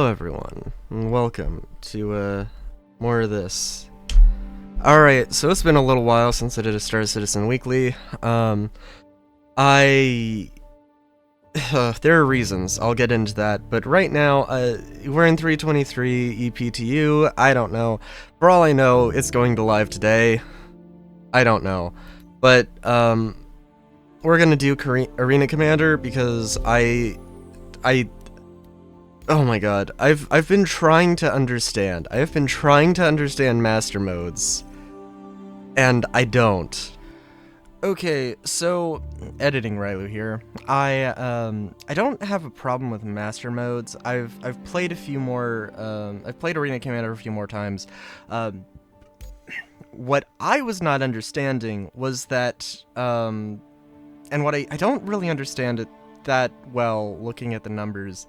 Hello everyone, and welcome to more of this. Alright, so it's been a little while since I did a Star Citizen Weekly. There are reasons, I'll get into that, but right now, we're in 323 EPTU, I don't know. For all I know, it's going to live today. I don't know. But, we're gonna do Arena Commander because oh my god, I've been trying to understand. I have been trying to understand master modes, and I don't. Okay, so editing Rylu here. I don't have a problem with master modes. I've played a few more. I've played Arena Commander a few more times. What I was not understanding was that, and what I don't really understand it that well looking at the numbers.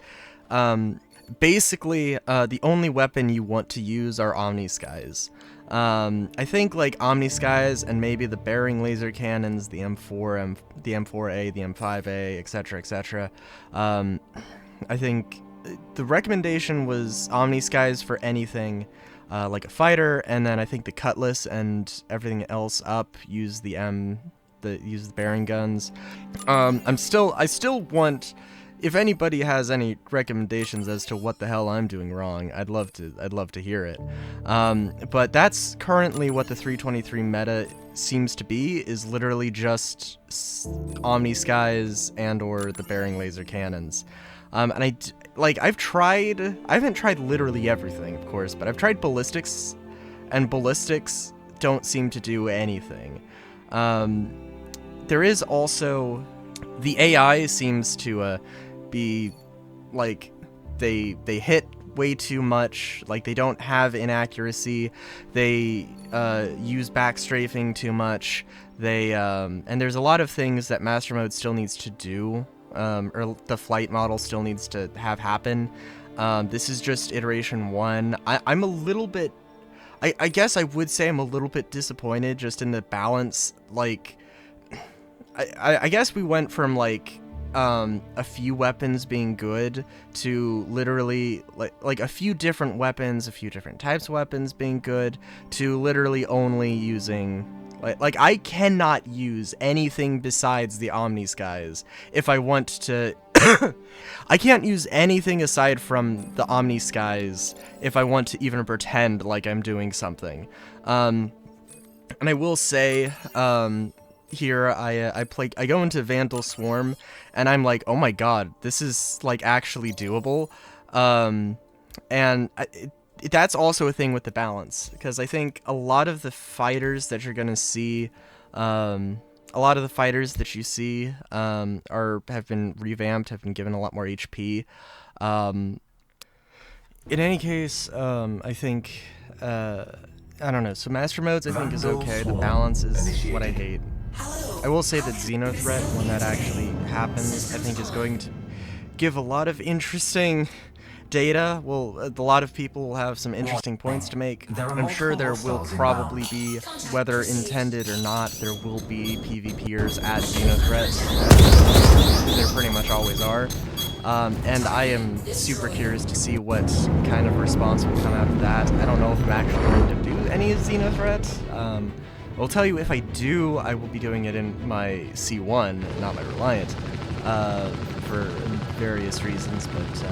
Basically, the only weapon you want to use are Omniskies. I think like Omniskies and maybe the bearing laser cannons, the M4, the M4A, the M5A, etc., etc. I think the recommendation was Omniskies for anything, like a fighter, and then I think the Cutlass and everything else up use the bearing guns. I still want. If anybody has any recommendations as to what the hell I'm doing wrong, I'd love to hear it. But that's currently what the 323 meta seems to be, is literally just Omniskies and or the bearing laser cannons. And I haven't tried literally everything, of course, but I've tried ballistics, and ballistics don't seem to do anything. There is also, the AI seems to, be like they hit way too much, like they don't have inaccuracy, they use backstrafing too much, they and there's a lot of things that master mode still needs to do, or the flight model still needs to have happen. This is just iteration 1. I'm a little bit, I guess I would say I'm a little bit disappointed just in the balance. Like I guess we went from like a few weapons being good to literally like a few different weapons, a few different types of weapons being good, to literally only using like I cannot use anything besides the Omniskies if I want to. I can't use anything aside from the Omniskies if I want to even pretend like I'm doing something. And I will say, here I go into Vandal Swarm, and I'm like, oh my god, this is like actually doable. And that's also a thing with the balance, because I think a lot of the fighters that you're gonna see, a lot of the fighters that you see have been revamped, have been given a lot more HP. In any case, I think I don't know. So master modes I think is okay. The balance is what I hate. I will say that Xenothreat, when that actually happens, I think is going to give a lot of interesting data. Well, a lot of people will have some interesting points to make. I'm sure there will probably be, whether intended or not, there will be PvPers at Xenothreat. There pretty much always are. And I am super curious to see what kind of response will come out of that. I don't know if I'm actually going to do any Xenothreat. I'll tell you, if I do, I will be doing it in my C1, not my Reliant, for various reasons, but,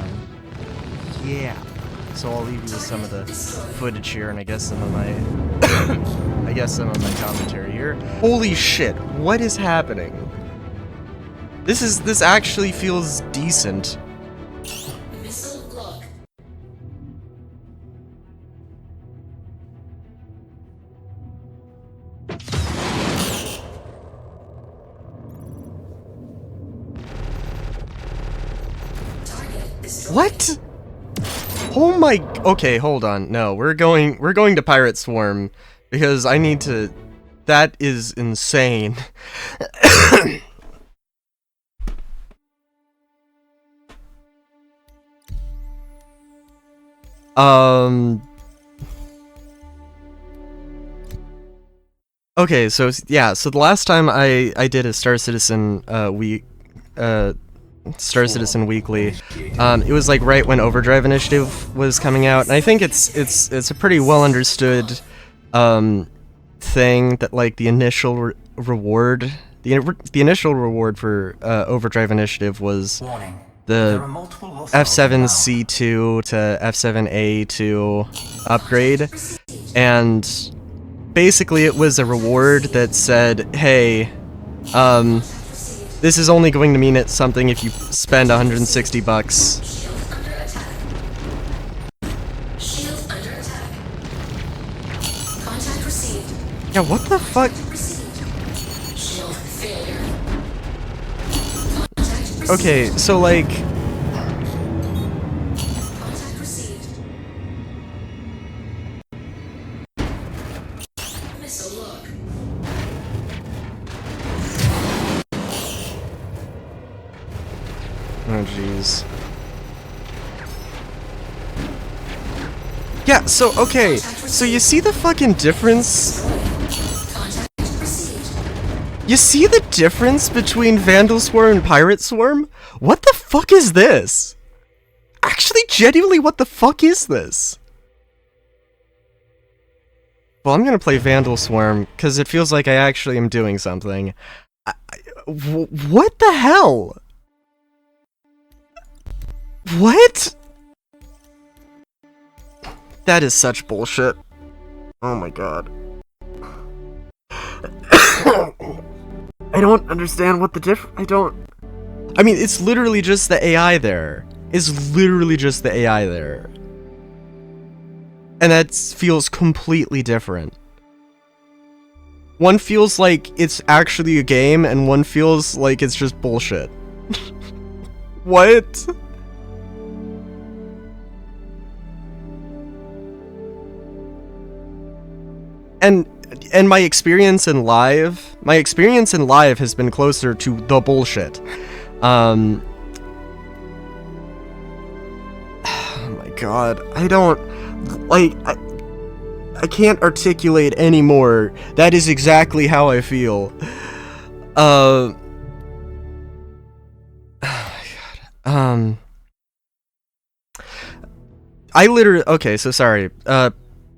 yeah. So I'll leave you with some of the footage here, and I guess some of my, commentary here. Holy shit, what is happening? This actually feels decent. What? Oh my. Okay, hold on. No, we're going to Pirate Swarm because I need to. That is insane. Okay, so yeah, so the last time I did a Star Citizen Star Citizen Weekly. It was like right when Overdrive Initiative was coming out, and I think it's a pretty well understood thing that like the initial reward, the initial reward for Overdrive Initiative was the F7C2 to F7A2 upgrade, and basically it was a reward that said, hey, this is only going to mean it's something if you spend 160 bucks. Yeah, what the fuck? Okay, so like... Oh, jeez. Yeah, so, okay, so you see the fucking difference? You see the difference between Vandal Swarm and Pirate Swarm? What the fuck is this? Actually, genuinely, what the fuck is this? Well, I'm gonna play Vandal Swarm, because it feels like I actually am doing something. What the hell? What? That is such bullshit. Oh my god. I don't understand what the I mean, it's literally just the AI there. It's literally just the AI there. And that feels completely different. One feels like it's actually a game, and one feels like it's just bullshit. What? And my experience in live has been closer to the bullshit. Oh my god, I don't, like, I can't articulate anymore. That is exactly how I feel. Oh my god. I literally, okay, so sorry,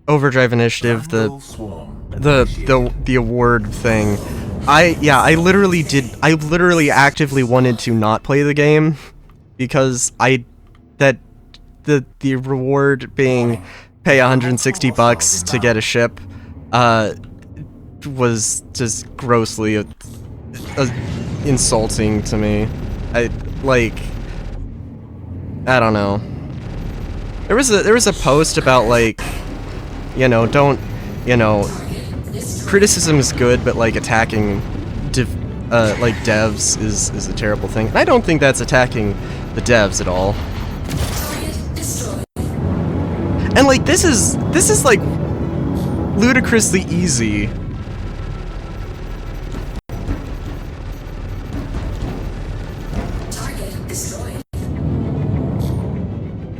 Overdrive Initiative, the award thing. I literally actively wanted to not play the game because the reward being pay 160 bucks to get a ship was just grossly insulting to me. I don't know. There was a post about like, you know, don't, you know, criticism is good, but like attacking like devs is a terrible thing. And I don't think that's attacking the devs at all. And like this is like ludicrously easy.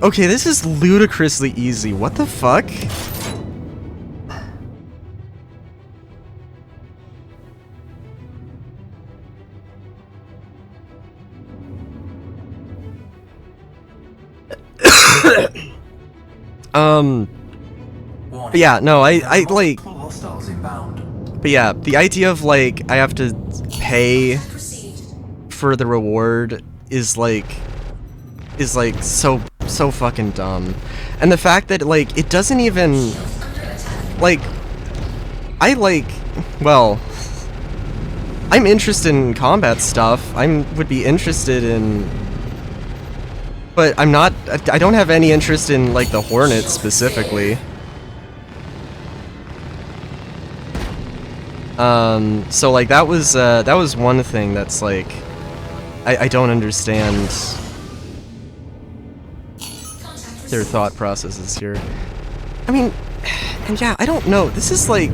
Okay, this is ludicrously easy. What the fuck? But yeah, no, I like, but yeah, the idea of like, I have to pay for the reward is like so fucking dumb. And the fact that like, it doesn't even, like, well, I'm interested in combat stuff, would be interested in, but I'm not, I don't have any interest in, like, the Hornet specifically. So, like, that was one thing that's, like, I don't understand their thought processes here. I mean, and yeah, I don't know, this is, like,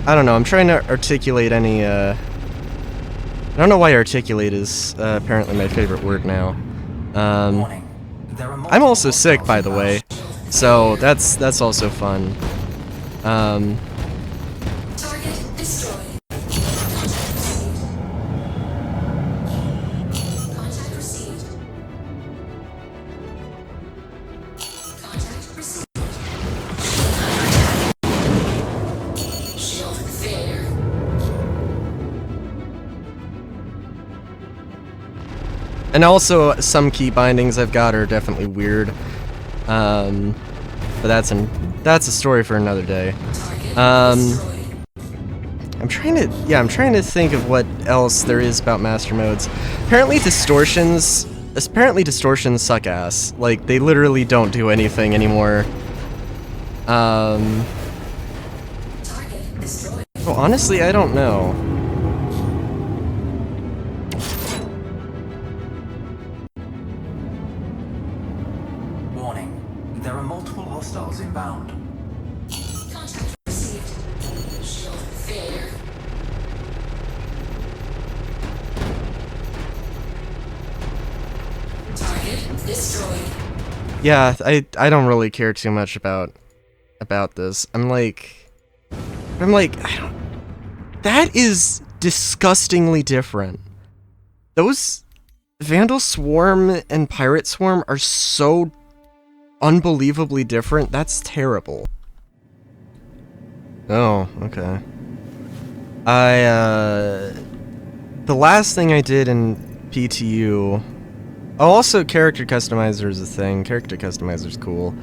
I don't know, I'm trying to articulate any, I don't know why articulate is, apparently my favorite word now. I'm also sick, by the way, so that's also fun. And also, some key bindings I've got are definitely weird. But that's a story for another day. I'm trying to think of what else there is about master modes. Apparently distortions suck ass. Like, they literally don't do anything anymore. Well, honestly, I don't know. Warning. There are multiple hostiles inbound. Contact received. Shield failure. Target destroyed. Yeah, I don't really care too much about this. I'm like, I don't. That is disgustingly different. Those Vandal Swarm and Pirate Swarm are so unbelievably different. That's terrible. Oh, okay. The last thing I did in PTU. Oh, also character customizer is a thing. Character customizer's cool.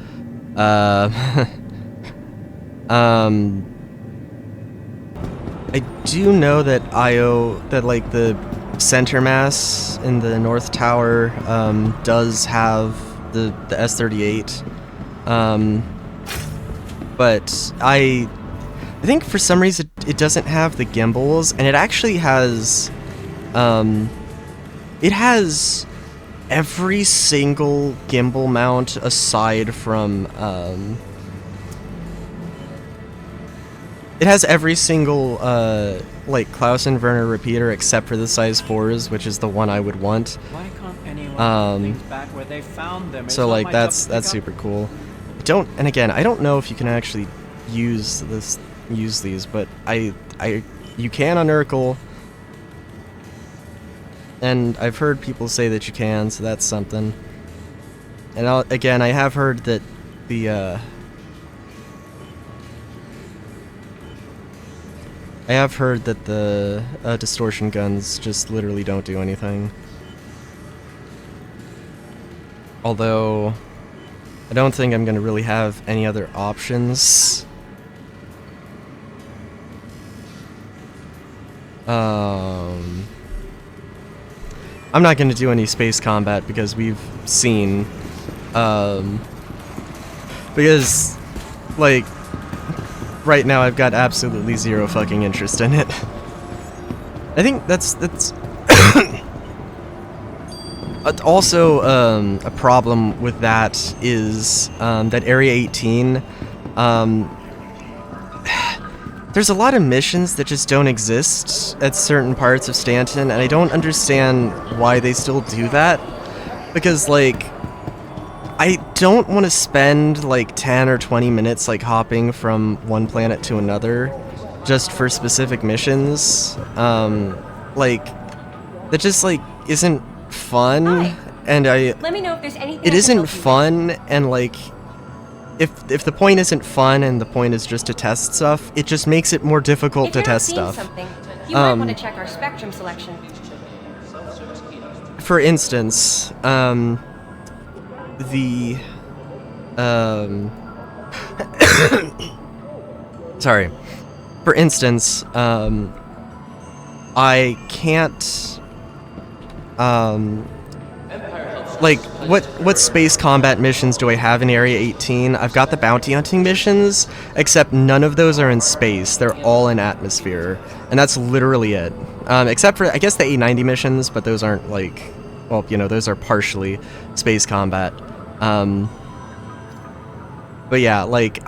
I do know that like the center mass in the North Tower, does have the S38. But I think for some reason it doesn't have the gimbals, and it actually has, it has every single gimbal mount aside from, it has every single, like, Klaus inverter repeater except for the size 4s, which is the one I would want. Why can't anyone get things back where they found them? So, like, that's super cool. And again, I don't know if you can actually use these, but you can on Urkel. And I've heard people say that you can, so that's something. And again, I have heard that the, distortion guns just literally don't do anything. Although, I don't think I'm gonna really have any other options. I'm not gonna do any space combat because we've seen, because, like, right now I've got absolutely zero fucking interest in it. I think that's also, a problem with that is, that Area 18, there's a lot of missions that just don't exist at certain parts of Stanton, and I don't understand why they still do that. Because, like, I don't want to spend, like, 10 or 20 minutes, like, hopping from one planet to another just for specific missions. Like, that just, like, isn't fun. Hi. And Let me know if there's anything it isn't fun, and, like, if the point isn't fun and the point is just to test stuff, it just makes it more difficult to test stuff. Something, you might want to check our spectrum selection. For instance, sorry. For instance, I can't, like, what space combat missions do I have in Area 18? I've got the bounty hunting missions, except none of those are in space. They're all in atmosphere, and that's literally it. Except for, I guess, the A90 missions, but those aren't, like, well, you know, those are partially space combat. But yeah, like,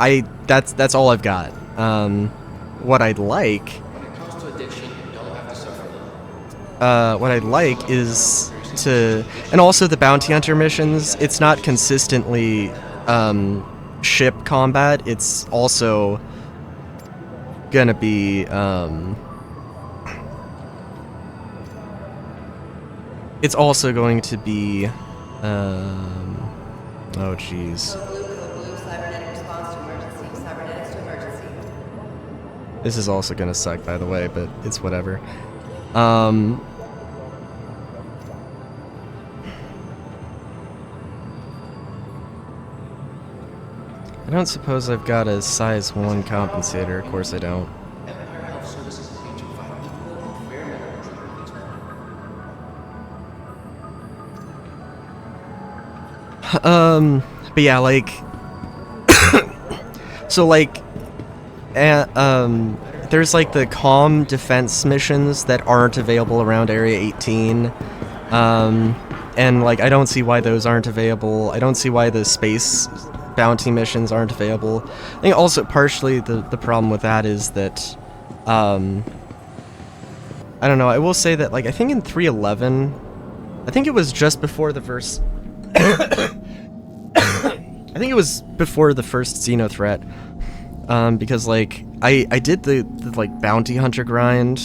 that's all I've got. What I'd like, is to, and also the bounty hunter missions, it's not consistently ship combat, it's also gonna be it's also going to be oh jeez. This is also gonna suck, by the way, but it's whatever. don't suppose I've got a size 1 compensator. Of course I don't. But yeah, like, so like, there's like the calm defense missions that aren't available around Area 18, and like I don't see why those aren't available. I don't see why the space bounty missions aren't available. I think also partially the problem with that is that, I don't know. I will say that like I think in 3.11, I think it was just before the first. I think it was before the first Xeno threat, because like I did the like bounty hunter grind,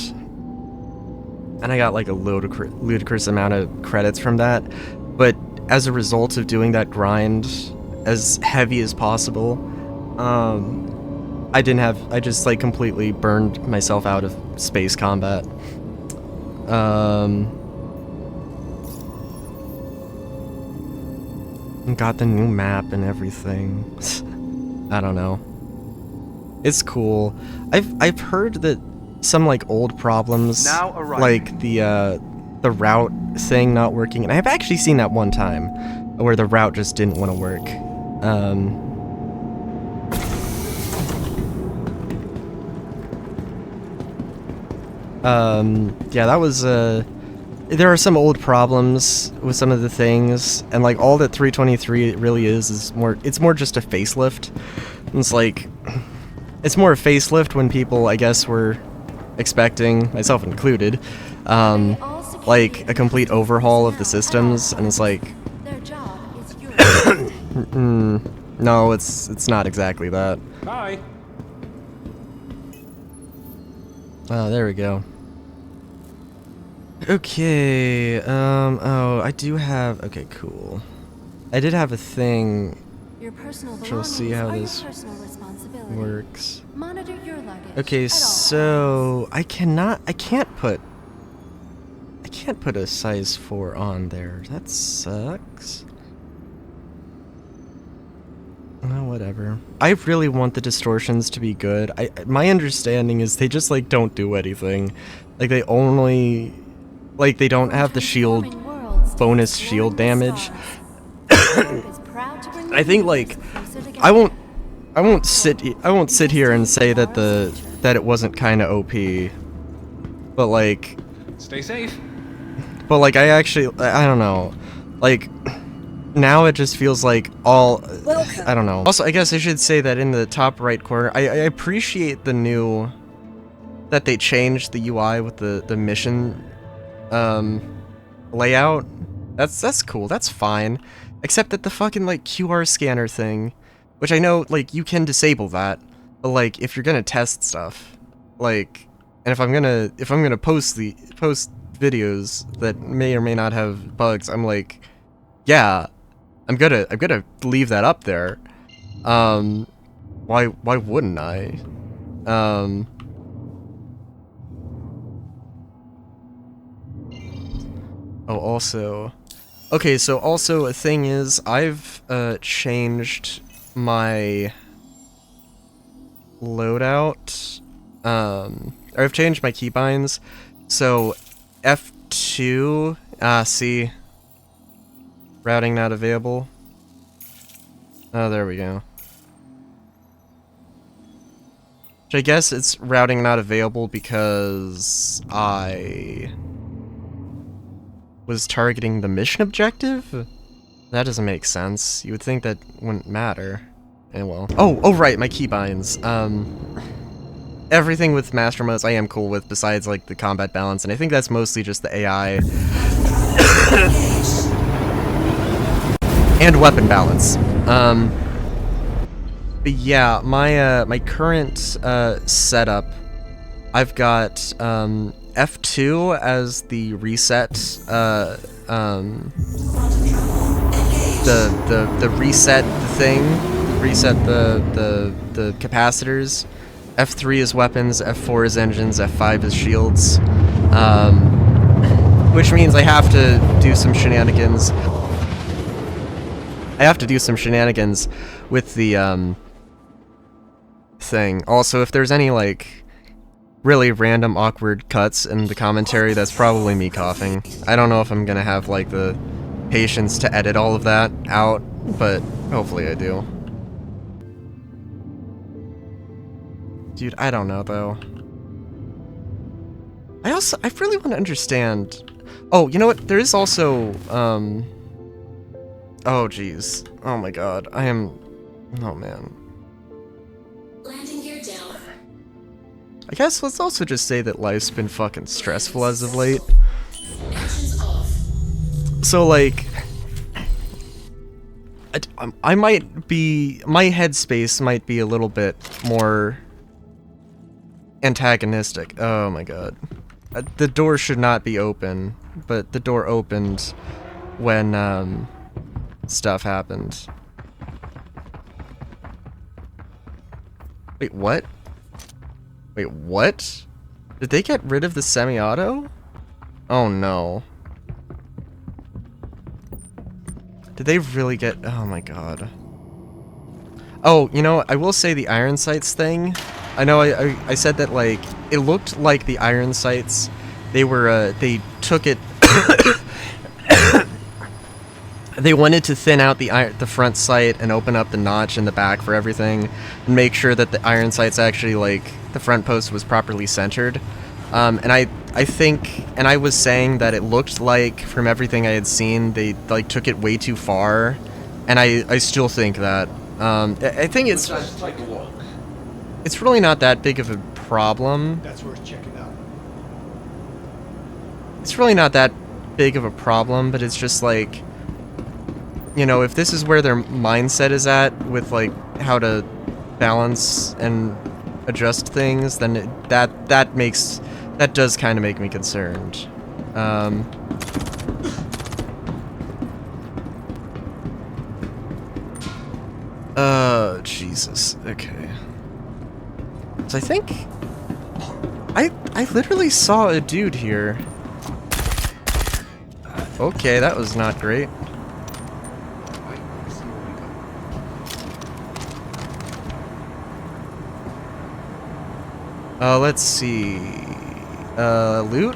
and I got like a ludicrous amount of credits from that. But as a result of doing that grind as heavy as possible, I just like completely burned myself out of space combat. Got the new map and everything. I don't know. It's cool. I've heard that some like old problems, like the route thing not working, and I've actually seen that one time where the route just didn't want to work. Yeah, that was there are some old problems with some of the things, and like all that 323 really is more, it's more just a facelift. It's like, it's more a facelift when people, I guess, were expecting, myself included, like a complete overhaul of the systems, and it's like, no, it's not exactly that. Hi. Oh, there we go. Okay, oh, I do have, okay, cool. I did have a thing, which we'll see how this works. Monitor your luggage. Okay, so, I can't put a size 4 on there. That sucks. Oh, whatever. I really want the distortions to be good. My understanding is they just, like, don't do anything. Like, they only... Like, they don't have the shield, bonus shield damage. I think, like, I won't sit here and say that it wasn't kind of OP, but like, Stay safe. But like, I don't know, like, now it just feels like all, I don't know. Also, I guess I should say that in the top right corner, I appreciate the new, that they changed the UI with the mission layout. That's cool, that's fine. Except that the fucking, like, QR scanner thing, which I know, like, you can disable that, but like, if you're gonna test stuff, like, and if I'm gonna post videos that may or may not have bugs, I'm like, yeah, I'm gonna leave that up there. Why wouldn't I? Oh, also, okay, so also a thing is, I've changed my loadout, or I've changed my keybinds, so F2, see, routing not available. Oh, there we go. Which I guess it's routing not available because I was targeting the mission objective? That doesn't make sense. You would think that wouldn't matter. Eh, well. Oh, right, my keybinds. Everything with master modes I am cool with, besides, like, the combat balance, and I think that's mostly just the AI. And weapon balance. But yeah, my current setup, I've got F2 as the reset, the reset thing, reset the capacitors. F3 is weapons, F4 is engines, F5 is shields, which means I have to do some shenanigans. I have to do some shenanigans with the thing. Also, if there's any, like, really random awkward cuts in the commentary, that's probably me coughing. I don't know if I'm gonna have, like, the patience to edit all of that out, but hopefully I do. Dude, I don't know, though. I really want to understand... Oh, you know what? There is also, Oh, jeez. Oh my god. Oh, man. Landing gear down. I guess let's also just say that life's been fucking stressful as of late. Engines off. So, like... I might be... My headspace might be a little bit more... antagonistic. Oh my god. The door should not be open, but the door opened when, stuff happened. Wait, what? Wait, what? Did they get rid of the semi-auto? Oh no. Did they really get... Oh my god. Oh, you know, I will say the iron sights thing. I know I said that, like, it looked like the iron sights, they were, they took it... They wanted to thin out the front sight and open up the notch in the back for everything, and make sure that the iron sights actually, like, the front post was properly centered. And I think, and I was saying that it looked like, from everything I had seen, they, like, took it way too far, and I still think that. I think it's... Let's take a look. It's really not that big of a problem. That's worth checking out. It's really not that big of a problem, but it's just like, you know, if this is where their mindset is at with, like, how to balance and adjust things, then that does kind of make me concerned. Jesus. Okay. So I think I literally saw a dude here. Okay, that was not great. Let's see. Loot?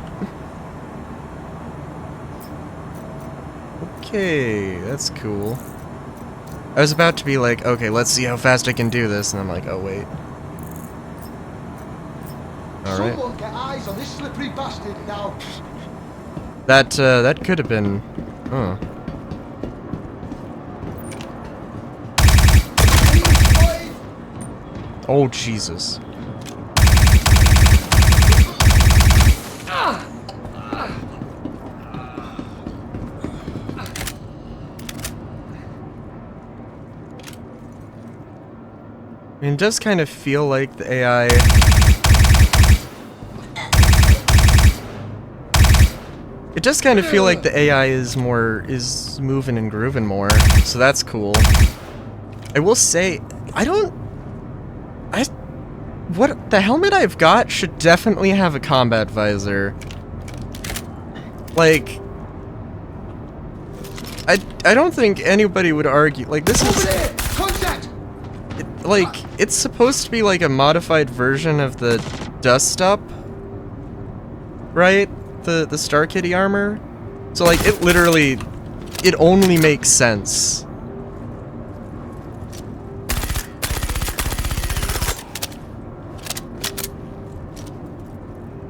Okay, that's cool. I was about to be like, okay, let's see how fast I can do this, and I'm like, oh wait. Alright. Someone get eyes on this slippery bastard now. That could have been... Huh. Oh, Jesus. I mean, it does kind of feel like the AI... It does kind of feel like the AI is moving and grooving more, so that's cool. I will say, what the helmet I've got should definitely have a combat visor. Like, I don't think anybody would argue, like, this is... Contact! Like, it's supposed to be like a modified version of the Dust Up, right? The Star Kitty armor. So, like, it literally, it only makes sense.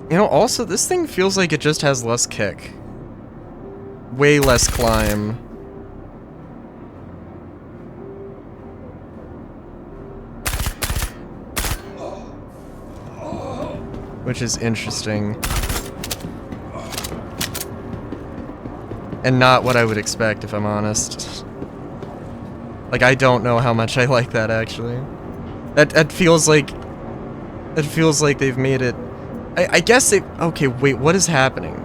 You know, also, this thing feels like it just has less kick. Way less climb. Which is interesting. And not what I would expect, if I'm honest. Like, I don't know how much I like that, actually. That feels like... It feels like they've made it... I guess they... Okay, wait, what is happening?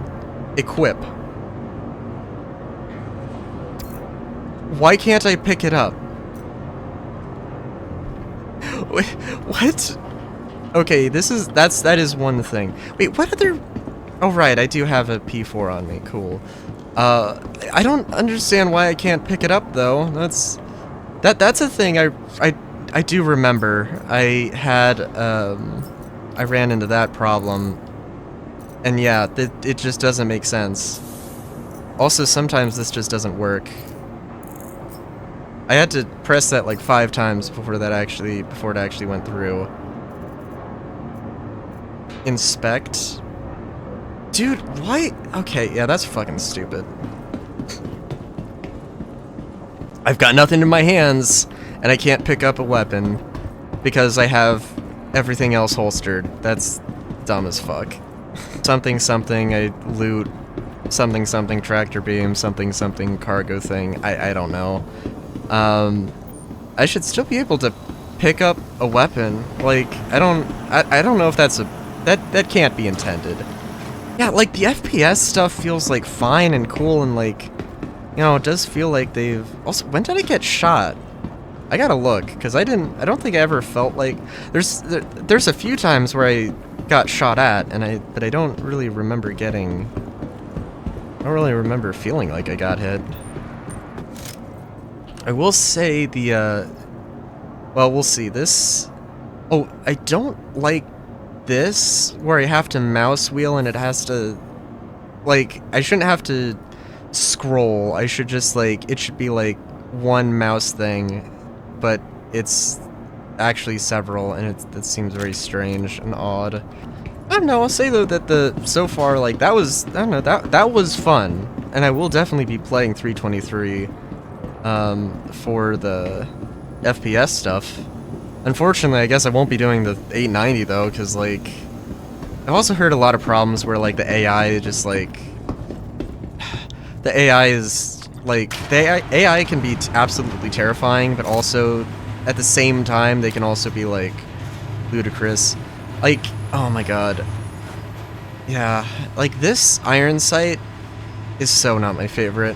Equip. Why can't I pick it up? Wait, what? Okay, that is one thing. Wait, what other... Oh, right, I do have a P4 on me, cool. I don't understand why I can't pick it up, though. That's a thing I do remember. I had, I ran into that problem. And yeah, it just doesn't make sense. Also, sometimes this just doesn't work. I had to press that like 5 times before it actually went through. Inspect? Dude, why? Okay, yeah, that's fucking stupid. I've got nothing in my hands, and I can't pick up a weapon because I have everything else holstered. That's dumb as fuck. Something something, I loot something something tractor beam, something something cargo thing. I don't know. I should still be able to pick up a weapon. Like, I don't know if that's that can't be intended. Yeah, like the FPS stuff feels like fine and cool and like, you know, it does feel like they've also, when did I get shot? I gotta look, because I don't think I ever felt like there's a few times where I got shot at but I don't really remember feeling like I got hit. I will say well, we'll see. Oh, I don't like this, where I have to mouse wheel and it has to, like, I shouldn't have to scroll. I should just, like, it should be, like, one mouse thing, but it's actually several, and that seems very strange and odd. I don't know, I'll say, though, that so far, like, that was, I don't know, that was fun, and I will definitely be playing 323, for the FPS stuff. Unfortunately, I guess I won't be doing the 890 though, because like, I've also heard a lot of problems where like the AI just like, the AI is like, the AI can be absolutely terrifying, but also at the same time they can also be like ludicrous. Like, oh my god, yeah, like this iron sight is so not my favorite.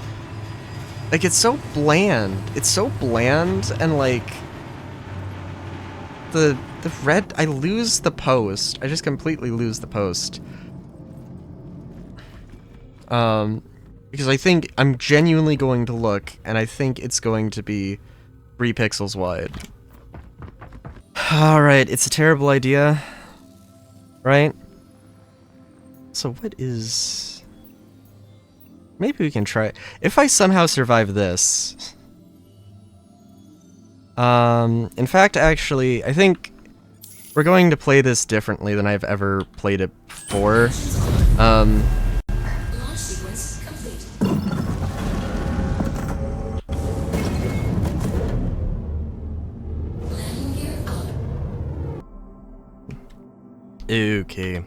Like, it's so bland. It's so bland, and like the red, I lose the post. I just completely lose the post. Because I think I'm genuinely going to look, and I think it's going to be 3 pixels wide. Alright, it's a terrible idea. Right? So what is... Maybe we can try... If I somehow survive this... in fact, actually, I think we're going to play this differently than I've ever played it before. Launch sequence complete. Landing gear up. Okay.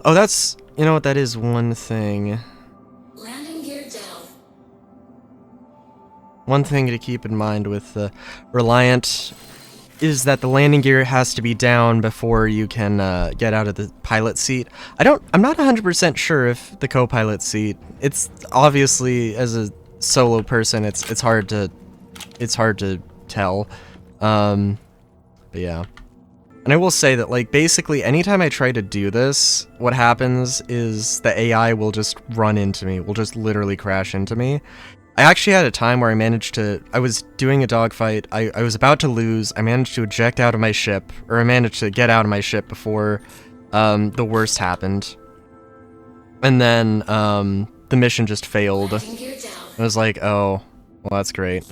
Oh, that's... You know what, that is one thing. Landing gear down. One thing to keep in mind with Reliant is that the landing gear has to be down before you can get out of the pilot seat. I'm not 100% sure if the co-pilot seat, it's obviously, as a solo person, it's hard to tell. But yeah. And I will say that, like, basically anytime I try to do this, what happens is the AI will just run into me, will just literally crash into me. I actually had a time where I was doing a dogfight, I was about to lose, I managed to eject out of my ship, or I managed to get out of my ship before the worst happened. And then the mission just failed. Landing gear down. I was like, oh, well, that's great.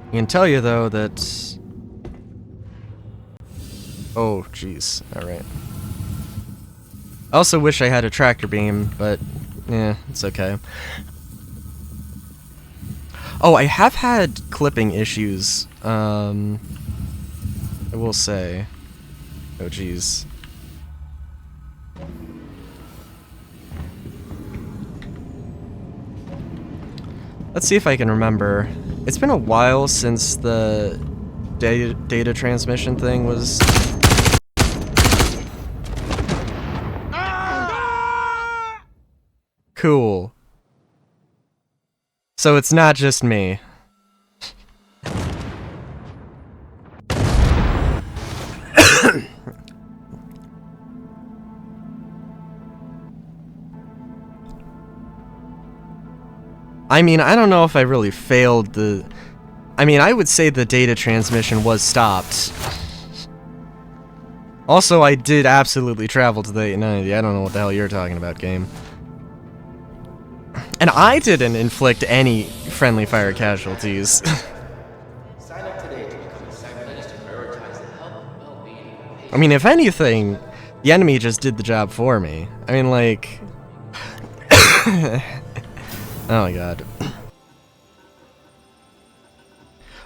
I can tell you, though, that... Oh, jeez. Alright. I also wish I had a tractor beam, but... yeah, it's okay. Oh, I have had clipping issues. I will say. Oh, jeez. Let's see if I can remember. It's been a while since the data transmission thing was... Cool. So it's not just me. I mean, I don't know if I really failed the... I mean, I would say the data transmission was stopped. Also, I did absolutely travel to the 890. I don't know what the hell you're talking about, game. And I didn't inflict any friendly fire casualties. Sign up today to become a site that is to prioritize the health and well-being of patients. I mean, if anything, the enemy just did the job for me. I mean, like... Oh my god.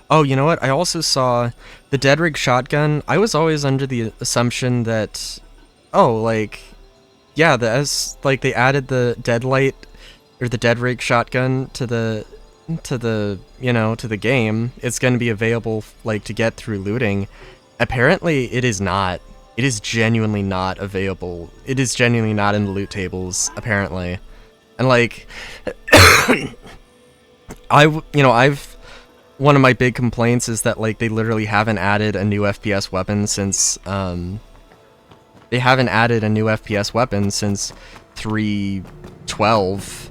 Oh, you know what? I also saw the dead rig shotgun. I was always under the assumption that... Oh, like... Yeah, like, they added the deadlight... Or the dead rig shotgun to the, you know, to the game. It's going to be available, like, to get through looting. Apparently, it is not. It is genuinely not available. It is genuinely not in the loot tables, apparently. And, like, one of my big complaints is that, like, they literally haven't added a new FPS weapon since, they haven't added a new FPS weapon since 3.12.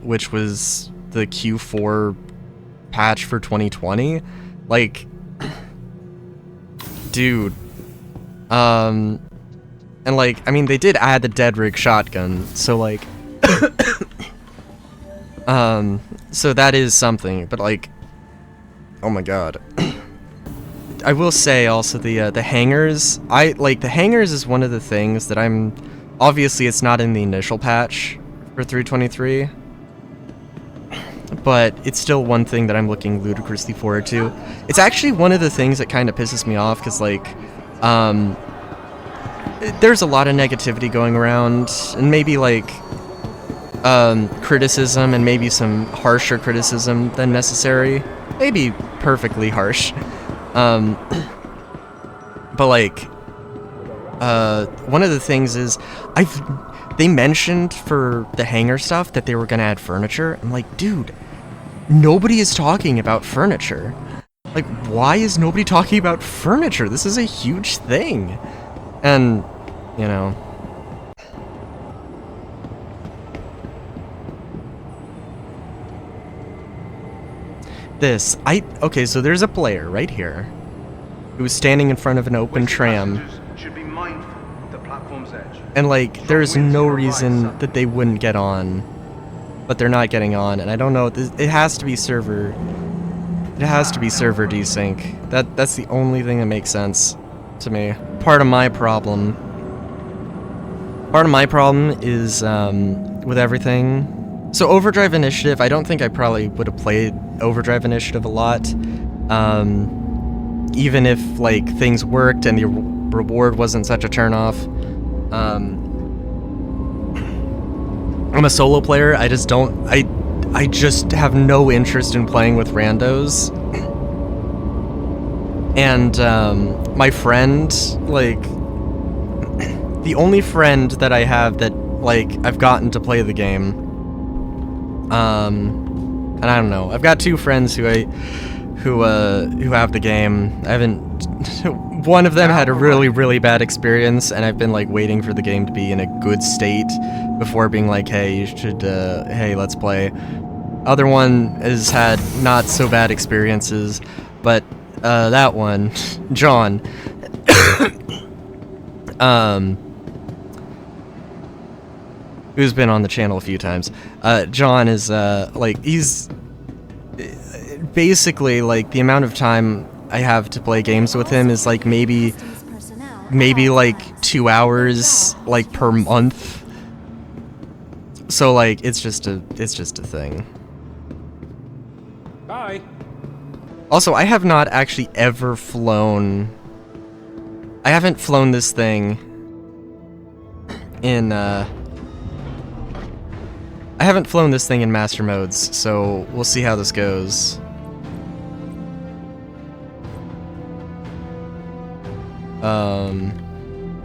Which was the Q4 patch for 2020. Like, dude. And like, I mean, they did add the dead rig shotgun, so like, so that is something, but like, oh my god. I will say also the hangars, the hangars is one of the things that obviously it's not in the initial patch for 323, but it's still one thing that I'm looking ludicrously forward to. It's actually one of the things that kind of pisses me off, because, like, there's a lot of negativity going around, and maybe, like, criticism, and maybe some harsher criticism than necessary. Maybe perfectly harsh. But, like, one of the things is, they mentioned for the hangar stuff that they were gonna add furniture. I'm like, dude, nobody is talking about furniture. Like, why is nobody talking about furniture? This is a huge thing. And, you know. Okay, so there's a player right here who's standing in front of an open tram. Should be mindful of the platform's edge. And, like, there's no reason that they wouldn't get on, but they're not getting on, and I don't know, it has to be server desync. That's the only thing that makes sense to me. Part of my problem is, with everything. So Overdrive Initiative, I don't think I probably would have played Overdrive Initiative a lot, even if, like, things worked and the reward wasn't such a turnoff. I'm a solo player. I just have no interest in playing with randos. And my friend, like, the only friend that I have that, like, I've gotten to play the game, and I don't know, I've got two friends who have the game. I haven't. One of them had a really, really bad experience, and I've been, like, waiting for the game to be in a good state before being like, hey, you should, hey, let's play. Other one has had not so bad experiences, but, that one, John, who's been on the channel a few times, John is, like, he's basically, like, the amount of time I have to play games with him is, like, maybe like 2 hours, like, per month. So, like, it's just a thing. Bye. Also, I have not actually ever flown. I haven't flown this thing in, I haven't flown this thing in master modes, so we'll see how this goes.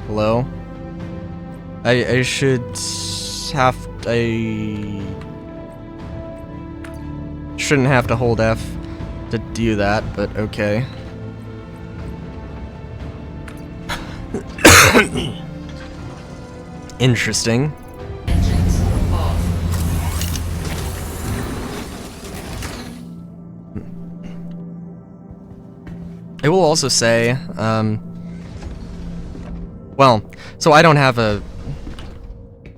Hello? I shouldn't have to hold F to do that, but okay. Interesting. Engines off. I will also say, well, so I don't have a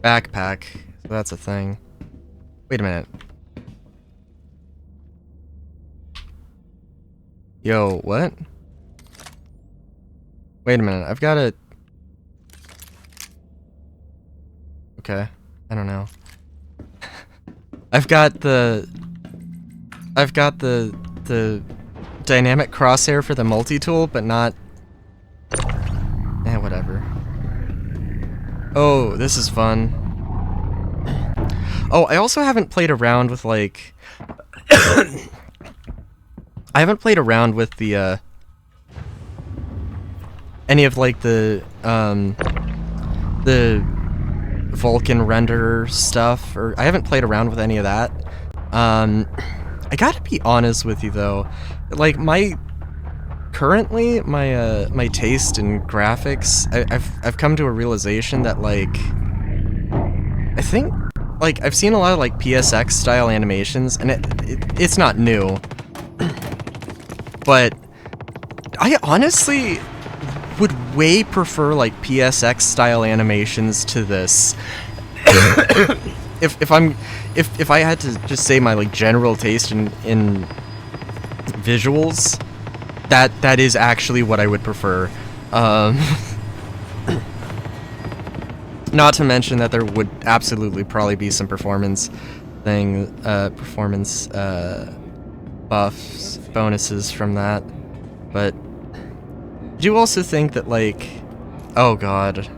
backpack, so that's a thing. Wait a minute. Yo, what? Wait a minute, I've got a... Okay, I don't know. I've got the dynamic crosshair for the multi-tool, but not... whatever. Oh, this is fun. Oh, I also haven't played around with, like... I haven't played around with the, any of, like, the Vulkan renderer stuff, or I haven't played around with any of that. I gotta be honest with you, though. Like, currently, my taste in graphics, I've come to a realization that, like, I think, like, I've seen a lot of, like, PSX style animations, and it's not new. But I honestly would way prefer, like, PSX style animations to this. If I had to just say my, like, general taste in visuals, that is actually what I would prefer. Not to mention that there would absolutely probably be some performance buffs, bonuses from that, but I do also think that, like, oh god,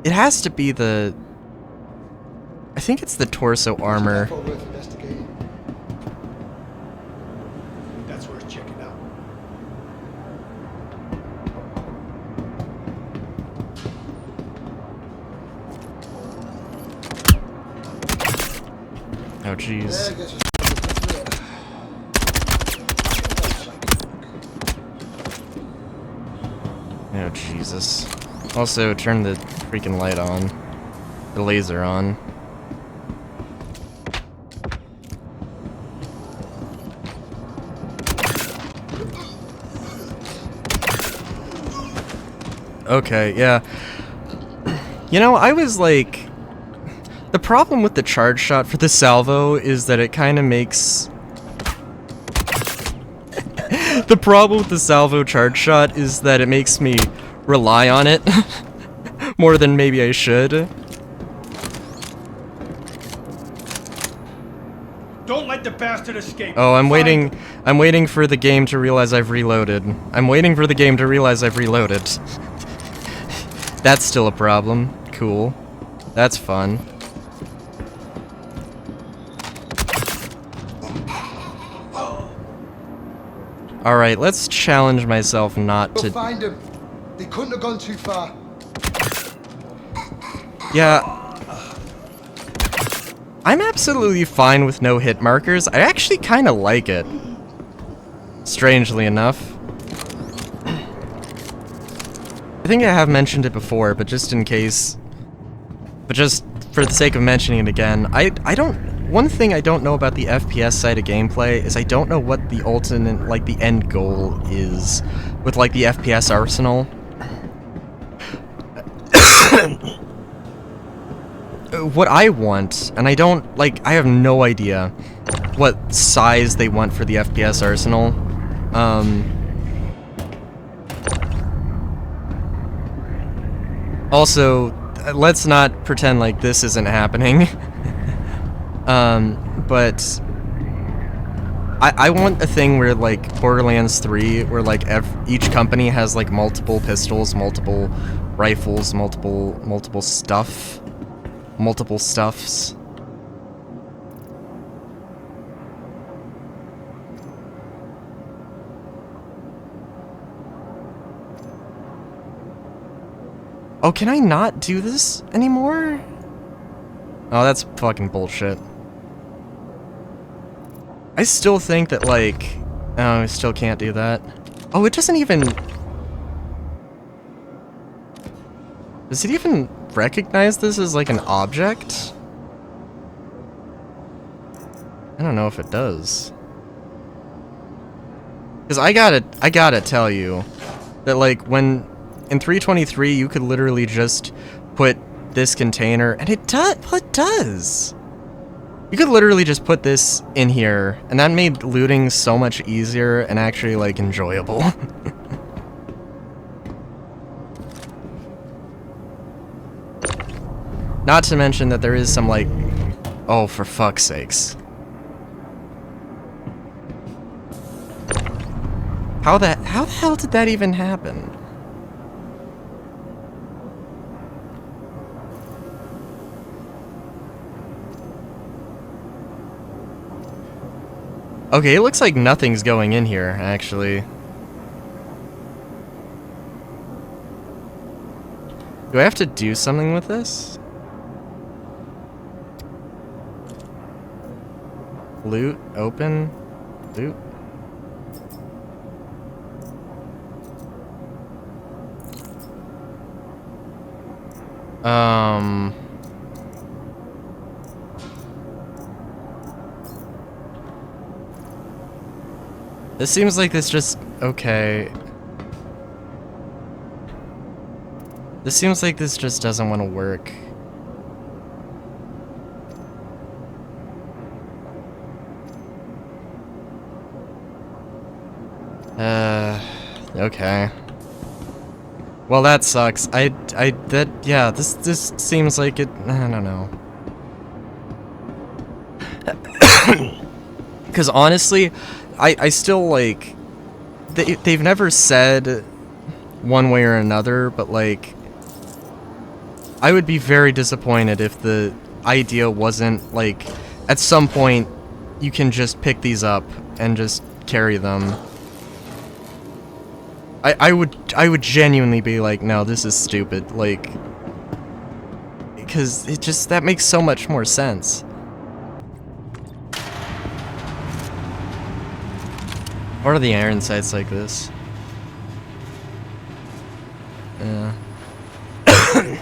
it has to be the, I think it's the torso armor. Worth investigating. That's worth checking out. Oh jeez. Yeah, I guess it's- Oh Jesus. Also, turn the freaking light on. The laser on. Okay, yeah. You know, I was like... The problem with the charge shot for the salvo is that it kind of makes... The problem with the salvo charge shot is that it makes me rely on it more than maybe I should. Don't let the bastard escape. Oh, I'm Find waiting for the game to realize I've reloaded. I'm waiting for the game to realize I've reloaded. That's still a problem. Cool. That's fun. Alright, let's challenge myself not We'll to... find them. They couldn't have gone too far. Yeah. I'm absolutely fine with no hit markers. I actually kind of like it. Strangely enough. I think I have mentioned it before, but just in case... But just for the sake of mentioning it again, I don't... One thing I don't know about the FPS side of gameplay is I don't know what the ultimate, like, the end goal is with, like, the FPS arsenal. What I want, and I don't, like, I have no idea what size they want for the FPS arsenal. Also, let's not pretend like this isn't happening. But I want a thing where, like, Borderlands 3, where, like, each company has, like, multiple pistols, multiple rifles, multiple stuffs. Oh, can I not do this anymore? Oh, that's fucking bullshit. I still think that, like... Oh, I still can't do that. Oh, it doesn't even... Does it even recognize this as, like, an object? I don't know if it does. Because I gotta tell you that, like, when in 323 you could literally just put this container, and it does. You could literally just put this in here, and that made looting so much easier and actually, like, enjoyable. Not to mention that there is some, like, oh, for fuck's sakes. How the hell did that even happen? Okay, it looks like nothing's going in here, actually. Do I have to do something with this? Loot, open, loot. This seems like this just... okay. This seems like this just doesn't want to work. Okay. Well, that sucks. Yeah, this seems like it... I don't know. Because honestly, I still, like... They've never said one way or another, but, like... I would be very disappointed if the idea wasn't, like... At some point, you can just pick these up and just carry them. I would genuinely be like, no, this is stupid, like... Because it just... that makes so much more sense. What are the iron sights like this? Yeah.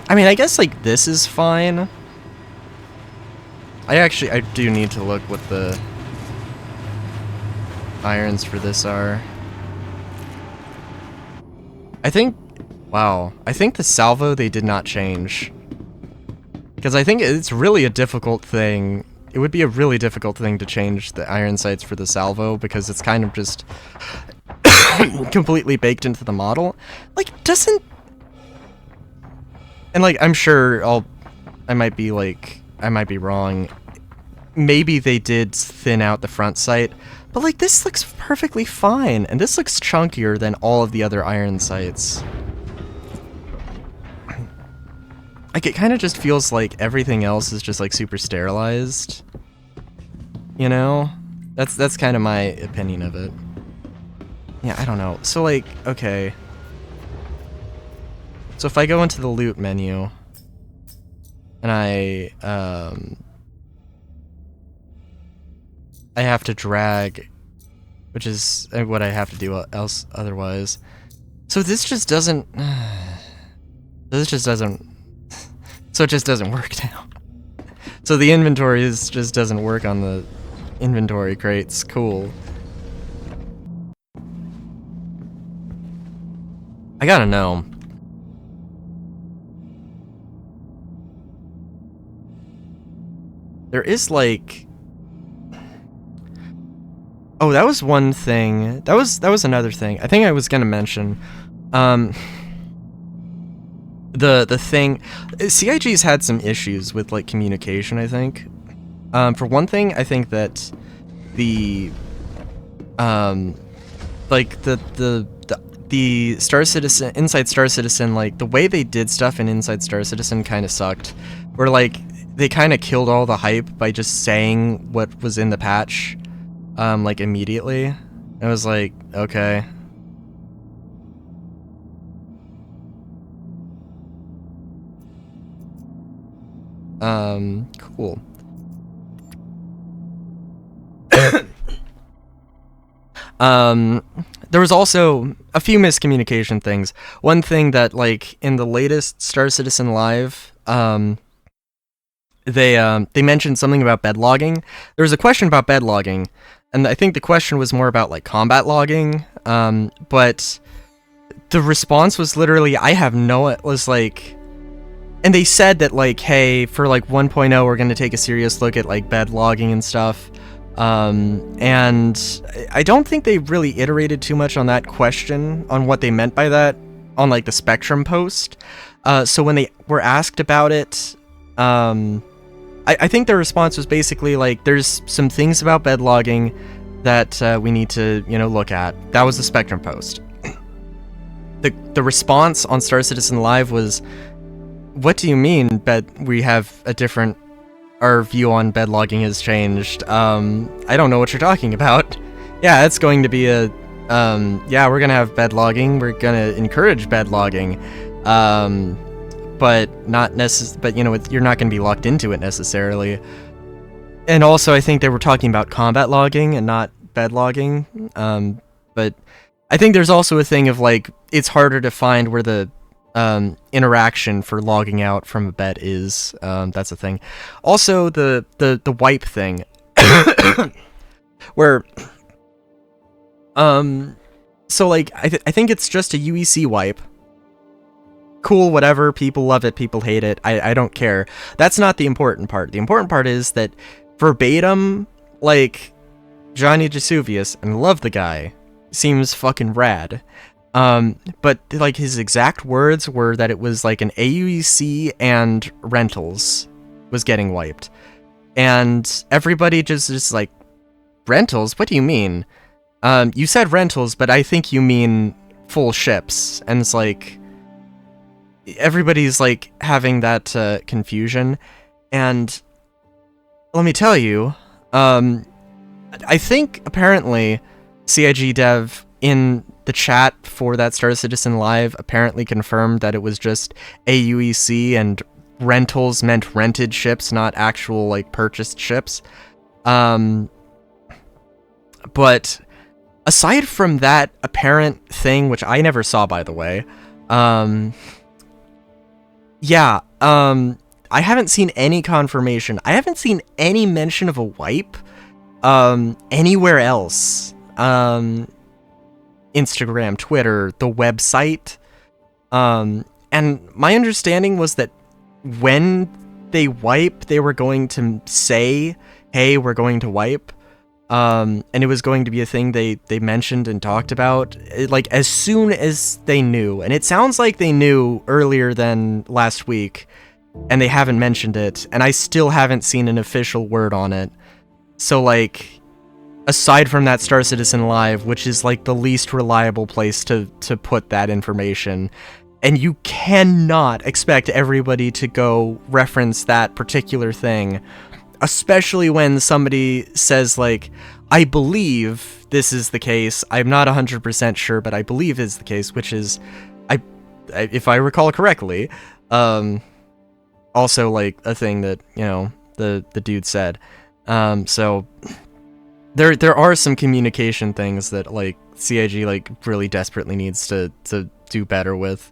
I mean, I guess, like, this is fine. I do need to look what the irons for this are. I think... wow. I think the salvo they did not change. Because I think it's really a difficult thing. It would be a really difficult thing to change the iron sights for the salvo, because it's kind of just completely baked into the model. Like, doesn't... and, like, I'm sure I might be wrong. Maybe they did thin out the front sight, but, like, this looks perfectly fine, and this looks chunkier than all of the other iron sights. Like, it kind of just feels like everything else is just, like, super sterilized. You know? That's kind of my opinion of it. Yeah, I don't know. So, like, okay. So if I go into the loot menu, and I have to drag, which is what I have to do otherwise. So this just doesn't... this just doesn't... so it just doesn't work now. So the inventory just doesn't work on the inventory crates. Cool. I gotta know. There is, like... oh, that was one thing. That was another thing. I think I was gonna mention. The thing... CIG's had some issues with, like, communication, I think. For one thing, I think that the... like, the Star Citizen... Inside Star Citizen, like, the way they did stuff in Inside Star Citizen kind of sucked. Where, like, they kind of killed all the hype by just saying what was in the patch, like, immediately. It was like, okay. Cool. There was also a few miscommunication things. One thing that, like, in the latest Star Citizen Live, they mentioned something about bed logging. There was a question about bed logging, and I think the question was more about like combat logging, but the response was literally, I have no, it was like, and they said that like, hey, for like 1.0, we're going to take a serious look at like bed logging and stuff. And I don't think they really iterated too much on that question, on what they meant by that, on like the Spectrum post. So when they were asked about it, I think their response was basically like, there's some things about bed logging that we need to, look at. That was the Spectrum post. The response on Star Citizen Live was, what do you mean we have a different, our view on bed logging has changed? I don't know what you're talking about. Yeah, it's going to be a, yeah, we're gonna have bed logging, we're gonna encourage bed logging, but you're not gonna be locked into it necessarily. And also, I think they were talking about combat logging and not bed logging, but I think there's also a thing of like, it's harder to find where the interaction for logging out from a bed is. That's a thing. Also, the wipe thing, where so like I think it's just a UEC wipe. Cool, whatever. People love it. People hate it. I don't care. That's not the important part. The important part is that verbatim, like Johnny Vesuvius, and love the guy, seems fucking rad. But like his exact words were that it was like an AUEC and rentals was getting wiped. And everybody just like, rentals? What do you mean? You said rentals, but I think you mean full ships. And it's like, everybody's like having that confusion. And let me tell you, I think apparently CIG Dev in the chat for that Star Citizen Live apparently confirmed that it was just AUEC and rentals meant rented ships, not actual like purchased ships. But aside from that apparent thing, which I never saw, by the way, yeah, I haven't seen any confirmation. I haven't seen any mention of a wipe anywhere else. Instagram, Twitter, the website. And my understanding was that when they wipe, they were going to say, hey, we're going to wipe. And it was going to be a thing they mentioned and talked about, like, as soon as they knew. And it sounds like they knew earlier than last week, and they haven't mentioned it, and I still haven't seen an official word on it. So, like, aside from that Star Citizen Live, which is, like, the least reliable place to put that information, and you cannot expect everybody to go reference that particular thing, especially when somebody says, like, I believe this is the case, I'm not 100% sure, but I believe is the case, which is, if I recall correctly, also, like, a thing that, you know, the dude said. So, there are some communication things that, like, CIG, like, really desperately needs to do better with.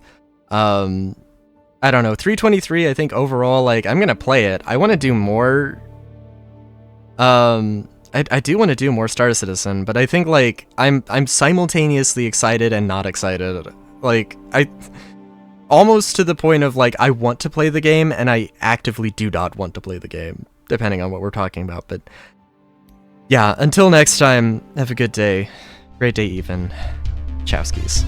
I don't know, 323, I think overall, like, I'm gonna play it. I want to do more, I do want to do more Star Citizen, but I think, like, I'm simultaneously excited and not excited. Like, almost to the point of, like, I want to play the game, and I actively do not want to play the game, depending on what we're talking about, but yeah, until next time, have a good day. Great day even. Chowskis.